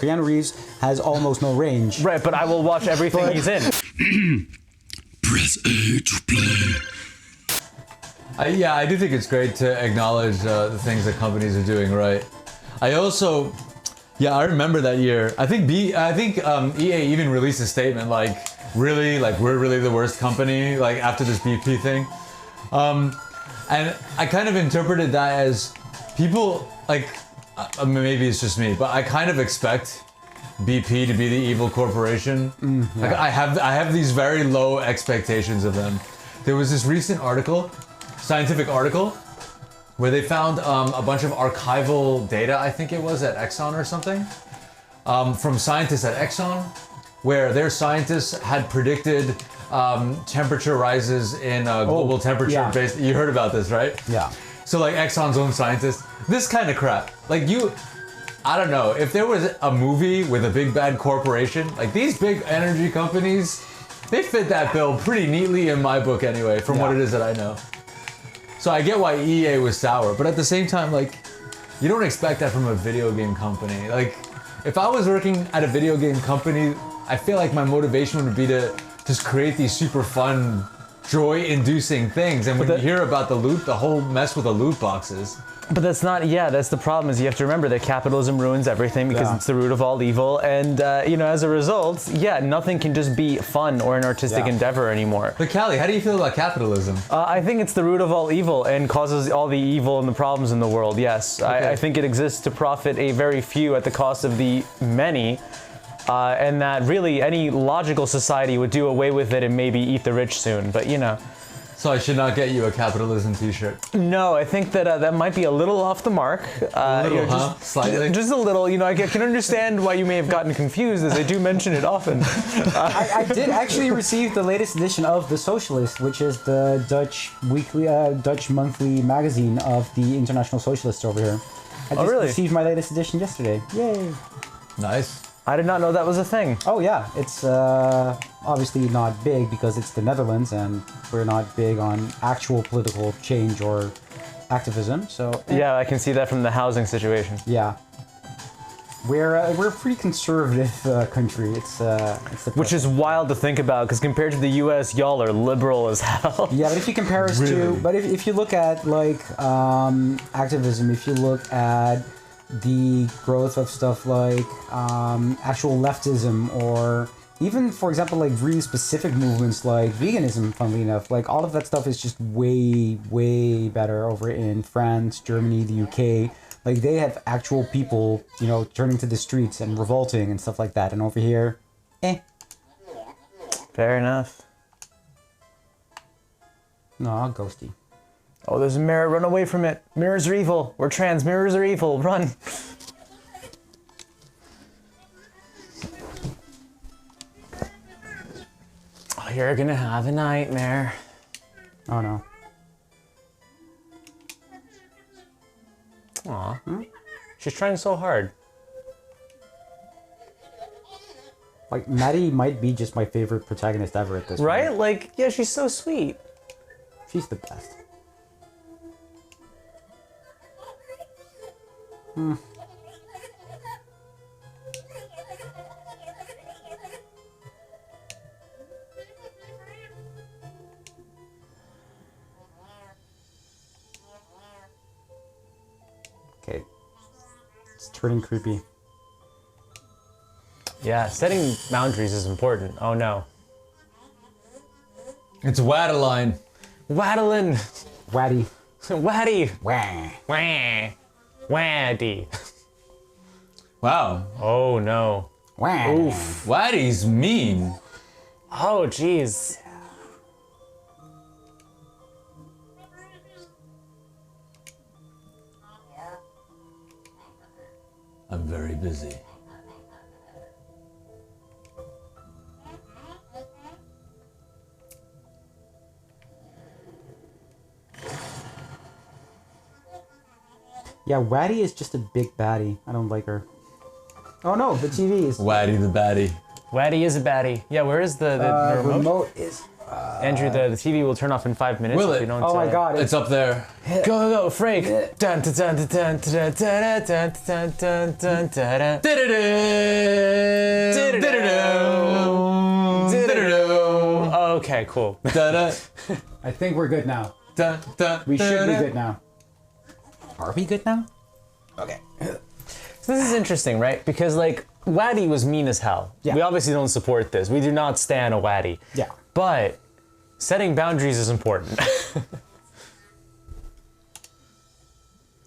Keanu Reeves has almost no range. Right, but I will watch everything he's in. Press A to play. Yeah, I do think it's great to acknowledge the things that companies are doing right. I also, yeah, I remember that year. I think EA even released a statement like, really, like we're really the worst company, like after this BP thing. And I kind of interpreted that as people like, maybe it's just me, but I kind of expect BP to be the evil corporation. Yeah. Like I have these very low expectations of them. There was this recent article, scientific article, where they found a bunch of archival data, I think it was at Exxon or something, from scientists at Exxon, where their scientists had predicted temperature rises in global temperature based. You heard about this, right? Yeah. So like Exxon's own scientists, this kind of crap. Like I don't know, if there was a movie with a big bad corporation, like these big energy companies, they fit that bill pretty neatly in my book anyway, from what it is that I know. So I get why EA was sour, but at the same time, like, you don't expect that from a video game company. Like, if I was working at a video game company, I feel like my motivation would be to just create these super fun, joy-inducing things. And when you hear about the whole mess with the loot boxes. But that's not, that's the problem, is you have to remember that capitalism ruins everything because it's the root of all evil. And, as a result, nothing can just be fun or an artistic endeavor anymore. But Callie, how do you feel about capitalism? I think it's the root of all evil and causes all the evil and the problems in the world, yes. Okay. I think it exists to profit a very few at the cost of the many. And that really any logical society would do away with it and maybe eat the rich soon, but So I should not get you a capitalism t-shirt? No, I think that that might be a little off the mark. A little, huh? Slightly? Just a little. I can understand why you may have gotten confused, as I do mention it often. I did actually receive the latest edition of The Socialist, which is the Dutch monthly magazine of the International Socialists over here. I just received my latest edition yesterday. Yay! Nice. I did not know that was a thing. Oh yeah, it's obviously not big because it's the Netherlands and we're not big on actual political change or activism. So yeah, I can see that from the housing situation. Yeah, we're a pretty conservative country. It's which is wild to think about because compared to the U.S., y'all are liberal as hell. Yeah, but if you compare us if you look at like activism, if you look at the growth of stuff like actual leftism or even, for example, like really specific movements like veganism, funnily enough, like all of that stuff is just way, way better over in France, Germany, the UK. Like they have actual people, turning to the streets and revolting and stuff like that. And over here, Fair enough. No, ghosty. Oh, there's a mirror. Run away from it. Mirrors are evil. We're trans. Mirrors are evil. Run. Oh, you're gonna have a nightmare. Oh, no. Aw. She's trying so hard. Like, Maddie might be just my favorite protagonist ever at this point. Right? Like, yeah, she's so sweet. She's the best. Okay. It's turning creepy. Yeah, setting boundaries is important. Oh no. It's Madeline. Madeline. Waddy. Waddy. Wah. Wah. Waddy. Wow. Oh no. Wah. Oof. Waddy's mean. Oh jeez. I'm very busy. Yeah, Waddy is just a big baddie. I don't like her. Oh no, the TV is... Waddy the baddie. Waddy is a baddie. Yeah, where is the remote? Remote is Andrew, the TV will turn off in 5 minutes. Will if it? you don't, Oh my God! It's up there. Go, Frank! Dun, dun, dun, dun, dun, dun, dun, dun, dun, dun, dun, dun. Okay, cool. I think we're good now. We should be good now. Are we good now? Okay. So this is interesting, right? Because like Waddy was mean as hell. Yeah. We obviously don't support this. We do not stan a Waddy. Yeah. But setting boundaries is important.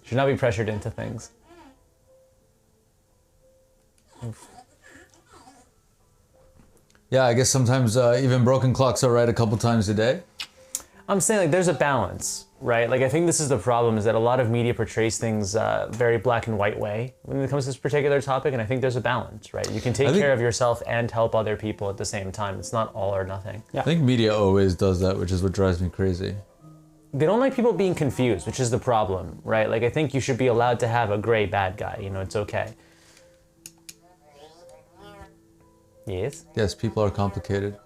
Should not be pressured into things. Yeah, I guess sometimes even broken clocks are right a couple times a day. I'm saying like there's a balance, right? Like I think this is the problem is that a lot of media portrays things very black and white way when it comes to this particular topic, and I think there's a balance, right? You can take care of yourself and help other people at the same time. It's not all or nothing. Yeah. I think media always does that, which is what drives me crazy. They don't like people being confused, which is the problem, right? Like I think you should be allowed to have a gray bad guy, you know, it's okay. Yes? Yes, people are complicated.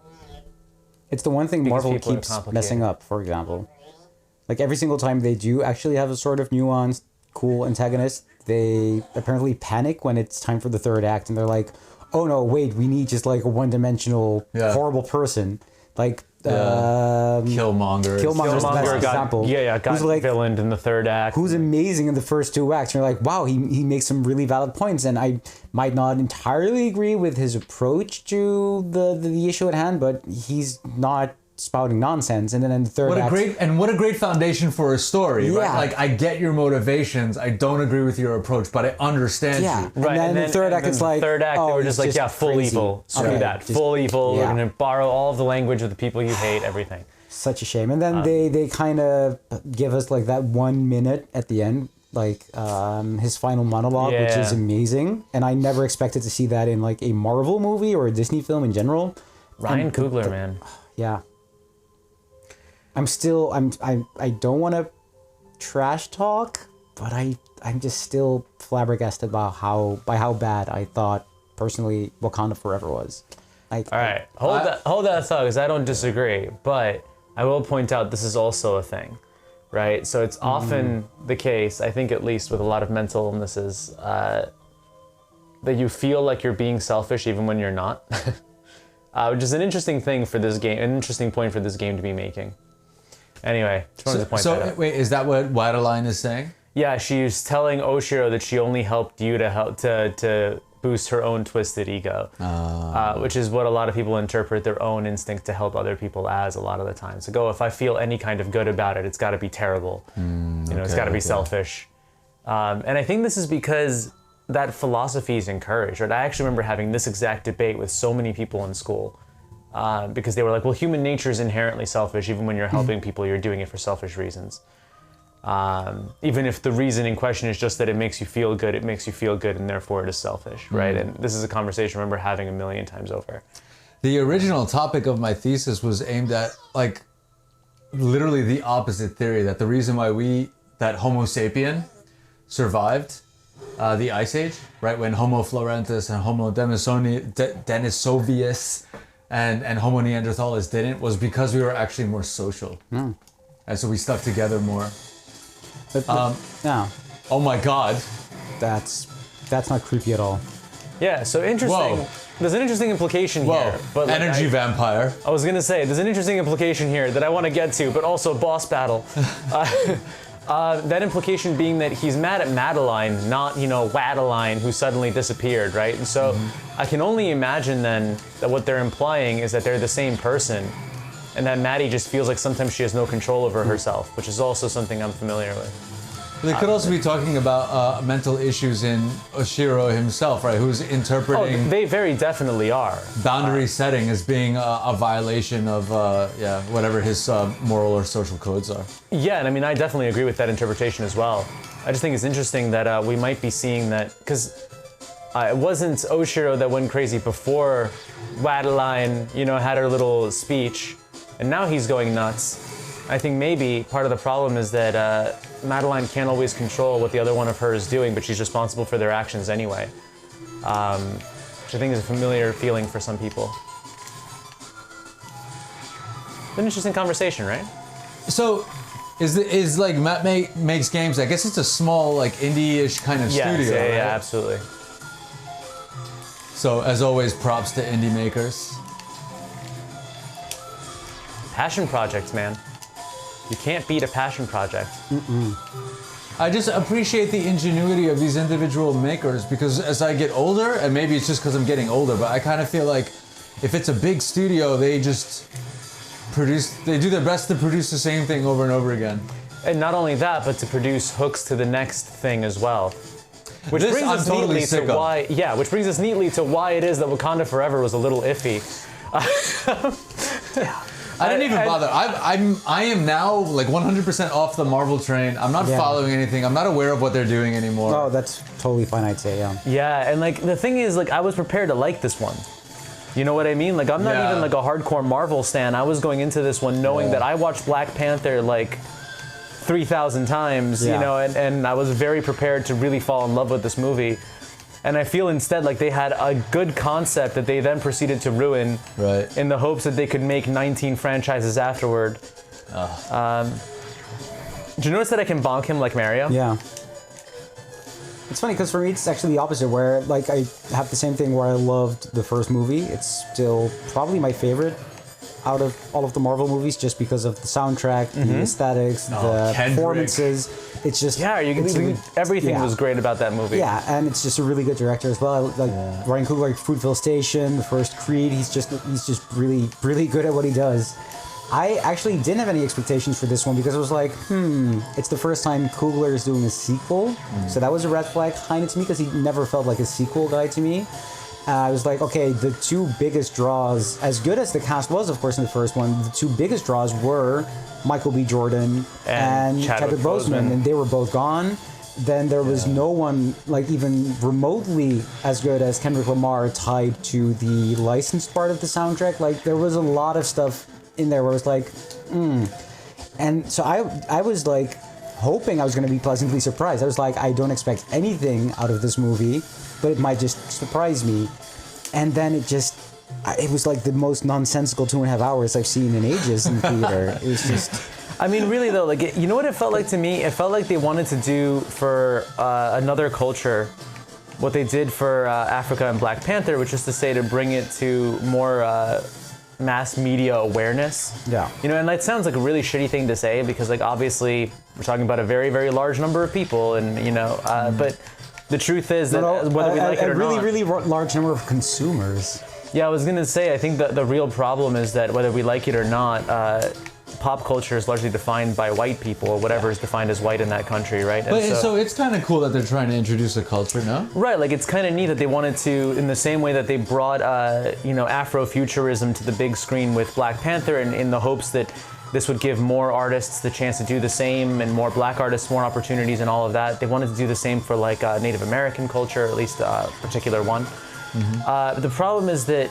It's the one thing Because Marvel people are keeps complicated. messing up, for example. Like every single time they do actually have a sort of nuanced, cool antagonist, they apparently panic when it's time for the third act and they're like, oh no, wait, we need just like a one-dimensional, horrible person. Like, Killmonger. Killmonger's the best example. got Who's like, villained in the third act. who's amazing in the first two acts. And you're like, wow, he makes some really valid points. And I might not entirely agree with his approach to the issue at hand, but he's not spouting nonsense. And then in the third act, What a great foundation for a story, right? Yeah. Like I get your motivations, I don't agree with your approach, but I understand yeah. you. Right, And then the third act, it's like, third act, they were he's just like, yeah, full crazy. evil. Screw Okay, that. just- Full evil. yeah. We're going to borrow all of the language of the people you hate, everything. Such a shame. And then they kind of give us like that 1 minute at the end, like his final monologue, which is Yeah. amazing. And I never expected to see that in like a Marvel movie or a Disney film in general. Ryan Coogler, man. Yeah. I don't want to trash talk, but I'm just still flabbergasted about how bad I thought personally Wakanda Forever was. Like, All right, hold that thought, because I don't disagree, but I will point out this is also a thing, right? So it's often the case, I think at least with a lot of mental illnesses, that you feel like you're being selfish even when you're not, which is an interesting thing for this game, an interesting point for this game to be making. Anyway, just wanted to point that out. Wait, is that what Madeline is saying? Yeah, she's telling Oshiro that she only helped you to boost her own twisted ego, which is what a lot of people interpret their own instinct to help other people as a lot of the time. So if I feel any kind of good about it, it's got to be terrible. It's got to be selfish. And I think this is because that philosophy is encouraged. Right? I actually remember having this exact debate with so many people in school because they were like, well, human nature is inherently selfish. Even when you're helping people, you're doing it for selfish reasons. Even if the reason in question is just that it makes you feel good, and therefore it is selfish, right? And this is a conversation I remember having a million times over. The original topic of my thesis was aimed at like literally the opposite theory, that the reason why that Homo sapien survived the Ice Age, right, when Homo florentis and Homo denisovius and Homo neanderthalis didn't, was because we were actually more social. And so we stuck together more. yeah, Oh my God. that's not creepy at all. Yeah, so interesting. Whoa. There's an interesting implication here. But like, Energy vampire. I was gonna say, there's an interesting implication here that I want to get to, but also boss battle. That implication being that he's mad at Madeline, not, Wadeline, who suddenly disappeared, right? And so I can only imagine then that what they're implying is that they're the same person, and that Maddie just feels like sometimes she has no control over herself, which is also something I'm familiar with. They could also be talking about mental issues in Oshiro himself, right? Who's interpreting Oh, they very definitely are. boundary setting as being a violation of whatever his moral or social codes are. Yeah, and I mean, I definitely agree with that interpretation as well. I just think it's interesting that we might be seeing that, because it wasn't Oshiro that went crazy before Wadeline, had her little speech, and now he's going nuts. I think maybe part of the problem is that Madeline can't always control what the other one of her is doing, but she's responsible for their actions anyway. Which I think is a familiar feeling for some people. an interesting conversation, right? So, is like Matt makes games? I guess it's a small like indie-ish kind of Yeah, studio. yeah, right? absolutely. So as always, props to indie makers. Passion projects, man. You can't beat a passion project. I just appreciate the ingenuity of these individual makers because as I get older, and maybe it's just because I'm getting older, but I kind of feel like if it's a big studio, they just they do their best to produce the same thing over and over again. And not only that, but to produce hooks to the next thing as well. Which This brings I'm us totally neatly sick to of. why, which brings us neatly to why it is that Wakanda Forever was a little iffy. I didn't even I- bother. I am now like 100% off the Marvel train. I'm not Yeah. following anything. I'm not aware of what they're doing anymore. Oh, that's totally fine, I'd say, yeah. Yeah, and like the thing is, like I was prepared to like this one. You know what I mean? Like I'm not Yeah. even like a hardcore Marvel stan. I was going into this one knowing Yeah. that I watched Black Panther like 3,000 times, you Yeah. know, and I was very prepared to really fall in love with this movie. And I feel instead like they had a good concept that they then proceeded to ruin Right. in the hopes that they could make 19 franchises afterward. Do you notice that I can bonk him like Mario? Yeah. It's funny because for me it's actually the opposite where like I have the same thing where I loved the first movie. It's still probably my favorite out of all of the Marvel movies just because of the soundtrack, the aesthetics, the Kendrick. performances. It's just Everything yeah. was great about that movie. Yeah, and it's just a really good director as well. Like Ryan Coogler, like Fruitvale Station, the first Creed. He's just really good at what he does. I actually didn't have any expectations for this one because I was like, it's the first time Coogler is doing a sequel, so that was a red flag kind of to me because he never felt like a sequel guy to me. I was like, okay, the two biggest draws, as good as the cast was, of course, in the first one, the two biggest draws were Michael B. Jordan and Chadwick Boseman, and they were both gone. Then there was no one like even remotely as good as Kendrick Lamar tied to the licensed part of the soundtrack. Like there was a lot of stuff in there where I was like, and so I was like hoping I was going to be pleasantly surprised. I was like, I don't expect anything out of this movie, but it might just surprise me. And then it was like the most nonsensical 2.5 hours I've seen in ages in theater. It was just. I mean, really though, like you know what it felt like to me? It felt like they wanted to do for another culture what they did for Africa and Black Panther, which is to say to bring it to more mass media awareness. Yeah. You know, and that sounds like a really shitty thing to say because, like, obviously we're talking about a very, very large number of people, and you know, but the truth is that whether we like it or not, really large number of consumers. yeah, I was gonna say, I think that the real problem is that whether we like it or not, pop culture is largely defined by white people, or whatever is defined as white in that country, right? And But so it's kind of cool that they're trying to introduce a culture, no? right, like it's kind of neat that they wanted to, in the same way that they brought, you know, Afrofuturism to the big screen with Black Panther, and in the hopes that this would give more artists the chance to do the same, and more black artists more opportunities and all of that. They wanted to do the same for like Native American culture, at least a particular one. But the problem is that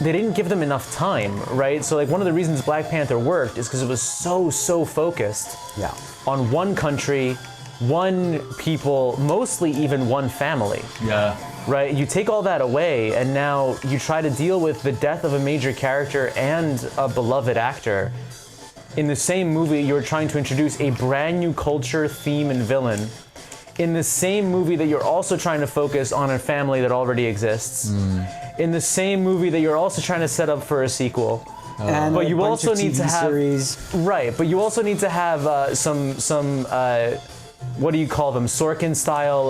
they didn't give them enough time, right? So like one of the reasons Black Panther worked is because it was so focused Yeah. on one country, one people, mostly even one family. Yeah. Right, you take all that away, and now you try to deal with the death of a major character and a beloved actor. In the same movie, you're trying to introduce a brand new culture, theme, and villain. In the same movie that you're also trying to focus on a family that already exists. In the same movie that you're also trying to set up for a sequel. And But a you bunch also of need to TV have series. right. But you also need to have some what do you call them? Sorkin style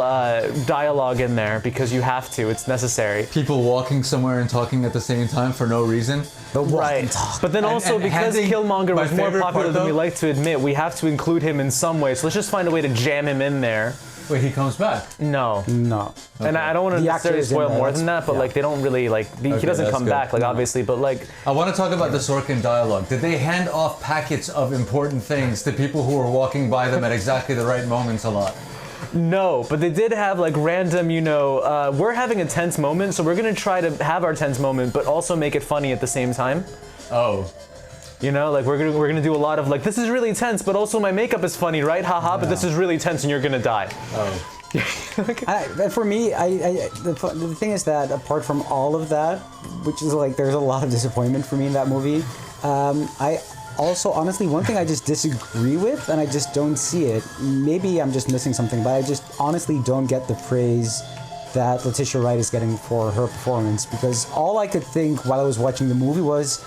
dialogue in there because you have to. It's necessary. People walking somewhere and talking at the same time for no reason. Right. But then also and because handing- Killmonger my was more favorite popular part, than we though- like to admit, we have to include him in some way. So let's just find a way to jam him in there. Wait, he comes back. No. No. And I don't want to The necessarily actor is in spoil there, more that's- than that, but yeah. like they don't really like he doesn't that's come good. back, like obviously, but like I want to talk about the Sorkin dialogue. Did they hand off packets of important things to people who were walking by them at exactly the right moments a lot? no, but they did have like random, you know, we're having a tense moment, so we're gonna try to have our tense moment, but also make it funny at the same time. Oh. You know, like we're gonna do a lot of like this is really tense, but also my makeup is funny, right? Haha, but this is really tense and you're gonna die. Oh. And for me, the thing is that apart from all of that, which is like there's a lot of disappointment for me in that movie, I also, honestly, one thing I just disagree with, and I just don't see it. Maybe I'm just missing something, but I just honestly don't get the praise that Letitia Wright is getting for her performance, because all I could think while I was watching the movie was,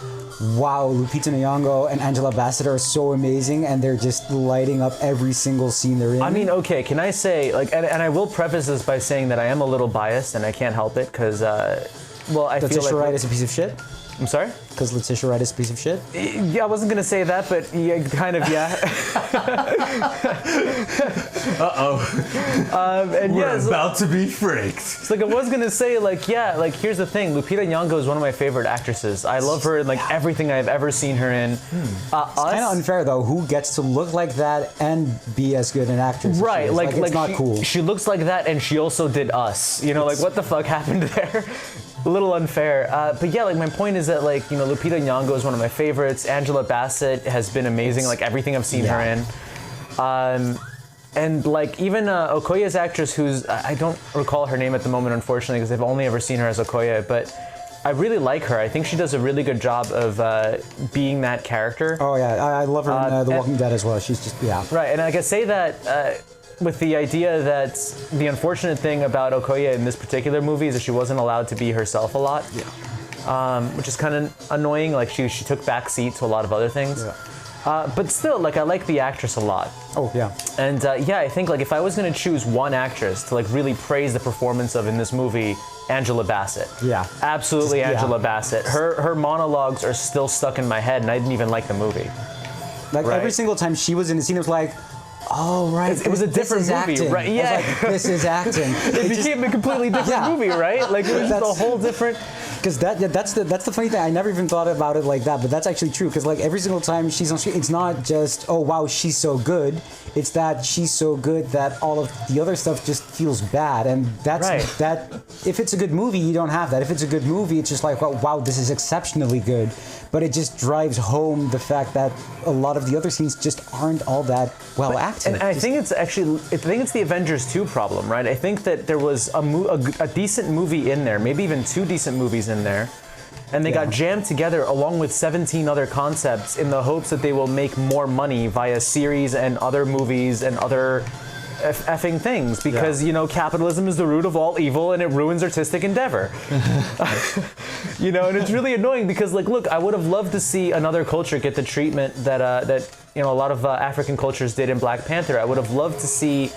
wow, Lupita Nyong'o and Angela Bassett are so amazing, and they're just lighting up every single scene they're in. I mean, okay, can I say, like, and I will preface this by saying that I am a little biased, and I can't help it, because, well, I feel like... Letitia Wright is a piece of shit? I'm sorry? Because Letitia Wright is a piece of shit? Yeah, I wasn't going to say that, but yeah, kind of, yeah. And We're yeah, about to be fricked. it's like I was going to say, like, yeah, like, here's the thing. Lupita Nyong'o is one of my favorite actresses. I love her in, like, everything I've ever seen her in. It's kind of unfair, though. Who gets to look like that and be as good an actress? Right, like it's not cool. She looks like that, and she also did Us. You know, like, what the fuck happened there? A little unfair. But yeah, like, my point is that, like, you know, Lupita Nyong'o is one of my favorites. Angela Bassett has been amazing, like, everything I've seen her in. And, like, even Okoye's actress, who's, I don't recall her name at the moment, unfortunately, because I've only ever seen her as Okoye, but I really like her. I think she does a really good job of being that character. Oh, yeah. I love her in The Walking Dead as well. She's just, yeah. Right, and like I say that with the idea that the unfortunate thing about Okoye in this particular movie is that she wasn't allowed to be herself a lot, which is kind of annoying. Like she took back seat to a lot of other things. But still, like I like the actress a lot. Oh yeah. And yeah, I think like if I was gonna choose one actress to like really praise the performance of in this movie, Angela Bassett. Yeah. Absolutely, Angela Bassett. Her monologues are still stuck in my head, and I didn't even like the movie. Like every single time she was in the scene, it was like, oh right, it was a different movie, acting. right? Yeah, like, this is acting. It became a completely different movie, right? Like it was just a whole different. Because that's the funny thing. I never even thought about it like that, but that's actually true. Because like every single time she's on screen, it's not just oh wow she's so good. It's that she's so good that all of the other stuff just feels bad, and that's that. If it's a good movie, you don't have that. If it's a good movie, it's just like wow this is exceptionally good. But it just drives home the fact that a lot of the other scenes just aren't all that well acted. And I think it's actually, I think it's the Avengers 2 problem, right? I think that there was a decent movie in there, maybe even two decent movies in there, and they got jammed together along with 17 other concepts in the hopes that they will make more money via series and other movies and other effing things, because you know capitalism is the root of all evil and it ruins artistic endeavor. You know, and it's really annoying because like look, I would have loved to see another culture get the treatment that that you know a lot of African cultures did in Black Panther. I would have loved to see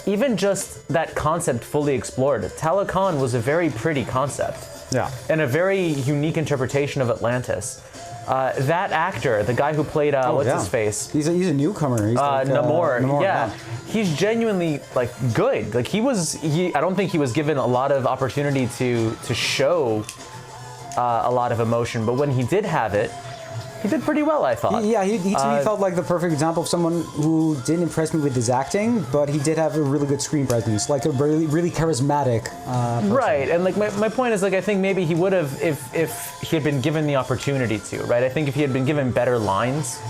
even just that concept fully explored. Talokan was a very pretty concept. Yeah. And a very unique interpretation of Atlantis. That actor, the guy who played what's his face? He's a newcomer. He's like, Namor. Yeah. He's genuinely like good. Like I don't think he was given a lot of opportunity to show a lot of emotion, but when he did have it, he did pretty well, I thought. Yeah, he to me felt like the perfect example of someone who didn't impress me with his acting, but he did have a really good screen presence, like a really, really charismatic person. Right, and like my point is like I think maybe he would have if he had been given the opportunity to, right? I think if he had been given better lines,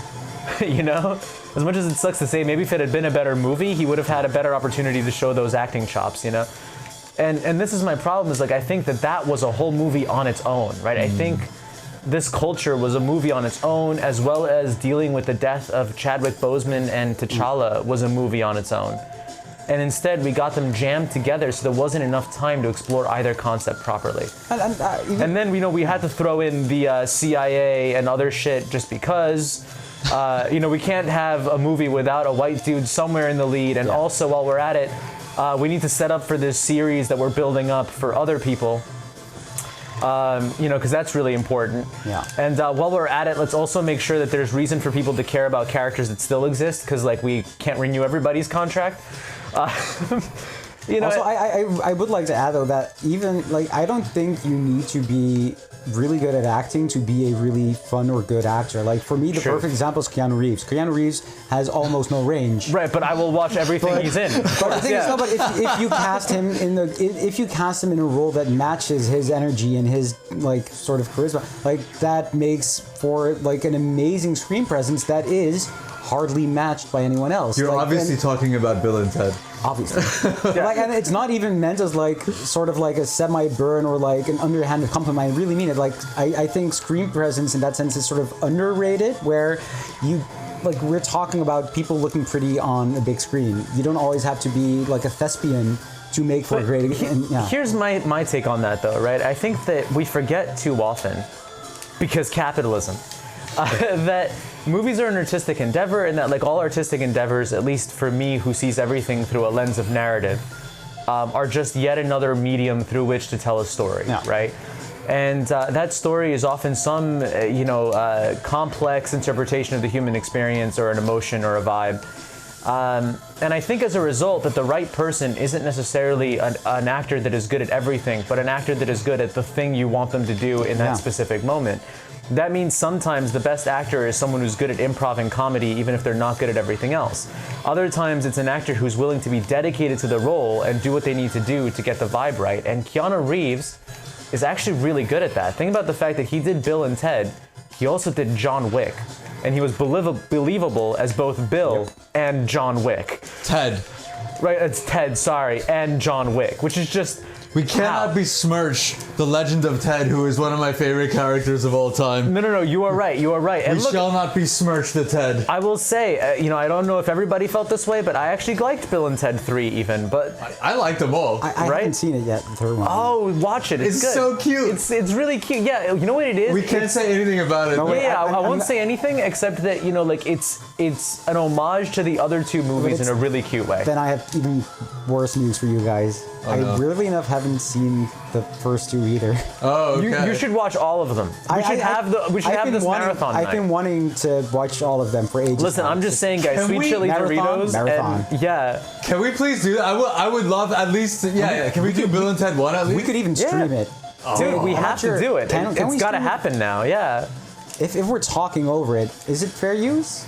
you know, as much as it sucks to say, maybe if it had been a better movie, he would have had a better opportunity to show those acting chops, you know? And this is my problem is like I think that was a whole movie on its own, right? I think this culture was a movie on its own, as well as dealing with the death of Chadwick Boseman and T'Challa was a movie on its own. And instead, we got them jammed together, so there wasn't enough time to explore either concept properly. And then, you know, we had to throw in the CIA and other shit just because, you know, we can't have a movie without a white dude somewhere in the lead. And also, while we're at it, we need to set up for this series that we're building up for other people. You know, because that's really important. Yeah. And while we're at it, let's also make sure that there's reason for people to care about characters that still exist, because like we can't renew everybody's contract. You know. Also, I would like to add though that even like I don't think you need to be really good at acting to be a really fun or good actor. Like for me, the perfect example is Keanu Reeves. Keanu Reeves has almost no range. Right, but I will watch everything he's in. But the thing is, no, but if you cast him in a role that matches his energy and his like sort of charisma, like that makes for like an amazing screen presence that is hardly matched by anyone else. You're Like, obviously and- talking about Bill and Ted. obviously. Like, and it's not even meant as like sort of like a semi-burn or like an underhanded compliment. I really mean it. Like I think screen presence in that sense is sort of underrated, where you like we're talking about people looking pretty on a big screen. You don't always have to be like a thespian to make for a great. And, yeah. Here's my take on that, though, right? I think that we forget too often, because capitalism, that movies are an artistic endeavor, and that like all artistic endeavors, at least for me who sees everything through a lens of narrative, are just yet another medium through which to tell a story, Yeah. right? And that story is often some, complex interpretation of the human experience or an emotion or a vibe. And I think as a result that the right person isn't necessarily an actor that is good at everything, but an actor that is good at the thing you want them to do in that Yeah. specific moment. That means sometimes the best actor is someone who's good at improv and comedy, even if they're not good at everything else. Other times it's an actor who's willing to be dedicated to the role and do what they need to do to get the vibe right. And Keanu Reeves is actually really good at that. Think about the fact that he did Bill and Ted. He also did John Wick. And he was believable as both Bill and John Wick. Ted. Right, it's Ted, sorry, and John Wick, which is just... We cannot how? besmirch the legend of Ted, who is one of my favorite characters of all time. No, you are right, you are right. And We look, shall not besmirch the Ted. I will say, I don't know if everybody felt this way, but I actually liked Bill and Ted 3 even, but... I like them all. I right? haven't seen it yet. The third one. Oh, watch it, it's It's good. so cute. It's really cute, yeah, you know what it is? We can't say anything about it. No, wait, Yeah, I I'm- won't I'm- say anything except that, it's an homage to the other two movies in a really cute way. Then I have even worse news for you guys. Oh, I no. weirdly enough haven't seen the first two either. Oh, okay. You should watch all of them. We should have this marathon I've night. been wanting to watch all of them for ages. Listen, now. I'm just saying, guys, Can sweet we- chili Marathon? Doritos, Marathon. and yeah, Can we please do that? I would love at least. Yeah. Can we do Bill and Ted 1 at least? We could even stream it. dude, we I'm have not sure. to do it. Can we It's got to stream it? happen now. Yeah. If we're talking over it, is it fair use?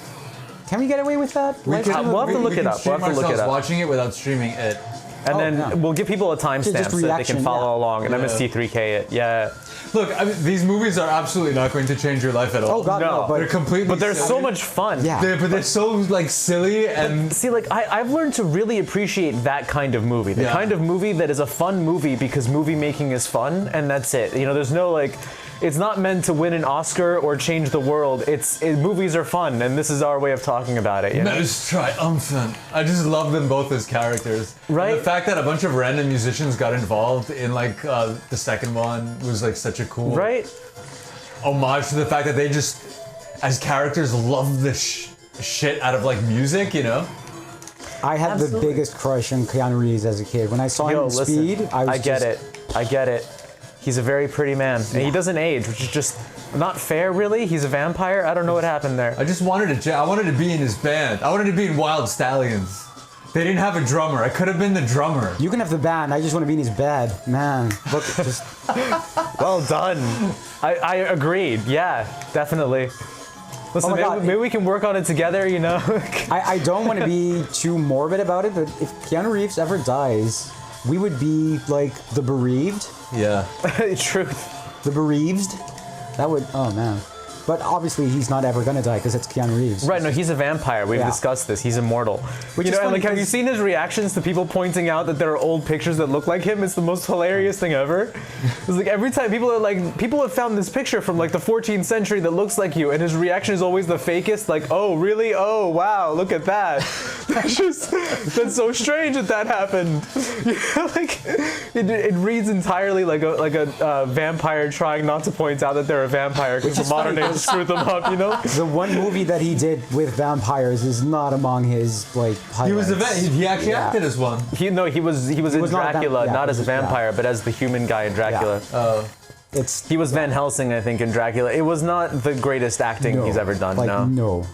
Can we get away with that? We Like, can- we'll have to we look can it up. We'll stream have to look it ourselves up. watching it without streaming it. And Oh, then yeah. we'll give people a timestamp Just so that they reaction, can follow yeah. along and Yeah. MST3K it. Yeah. Look, I mean, these movies are absolutely not going to change your life at all. Oh God, No. no! They're completely. But they're so silly. much fun. Yeah. They're so like silly and. See, like, I've learned to really appreciate that kind of movie. The Yeah. kind of movie that is a fun movie because movie making is fun, and that's it. There's no, like, it's not meant to win an Oscar or change the world. Movies are fun, and this is our way of talking about it. Most triumphant. I just love them both as characters. Right. And the fact that a bunch of random musicians got involved in like the second one was like such a cool Right? homage to the fact that they just, as characters, love the shit out of like music. I had the Absolutely. biggest crush on Keanu Reeves as a kid. When I saw him Yo, in listen, Speed, I get it. I get it. He's a very pretty man, and he doesn't age, which is just not fair, really. He's a vampire. I don't know what happened there. I just wanted to. I wanted to be in his band. I wanted to be in Wild Stallions. They didn't have a drummer. I could have been the drummer. You can have the band. I just want to be in his bed, man. Look, just Well done. I agreed. Yeah, definitely. Listen, Oh my God. maybe we can work on it together. I don't want to be too morbid about it, but if Keanu Reeves ever dies, we would be like the bereaved. Yeah. Truth. The bereaved. That would. Oh man. But obviously he's not ever gonna die because it's Keanu Reeves. Right, no, he's a vampire. We've Yeah. discussed this. He's immortal. Which is and funny like, have you 'cause- seen his reactions to people pointing out that there are old pictures that look like him? It's the most hilarious thing ever. It's like every time people have found this picture from like the 14th century that looks like you, and his reaction is always the fakest. Like, oh, really? Oh, wow, look at that. That's so strange that happened. Like, it reads entirely like a vampire trying not to point out that they're a vampire because the modern age screwed them up. The one movie that he did with vampires is not among his like highlights. He was he actually Yeah. acted as one. He was in was not a Dracula, yeah, not as a yeah. vampire, but as the human guy in Dracula. It's He was Van Helsing, I think, in Dracula. It was not the greatest acting no, he's ever done. like, No. no.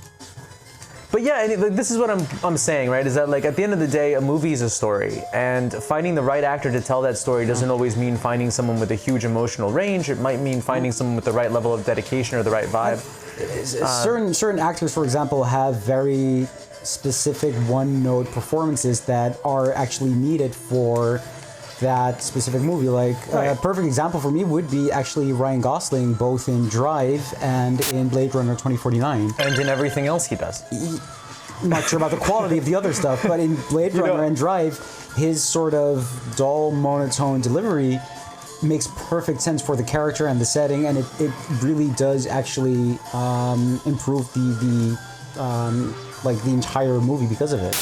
But yeah, and this is what I'm saying, right? Is that like at the end of the day, a movie is a story, and finding the right actor to tell that story doesn't always mean finding someone with a huge emotional range. It might mean finding someone with the right level of dedication or the right vibe. Certain actors, for example, have very specific one-note performances that are actually needed for that specific movie. Like a perfect example for me would be actually Ryan Gosling, both in Drive and in Blade Runner 2049. And in everything else he does. I'm not sure about the quality of the other stuff, but in Blade Runner and Drive, his sort of dull, monotone delivery makes perfect sense for the character and the setting, and it really does actually improve the entire movie because of it.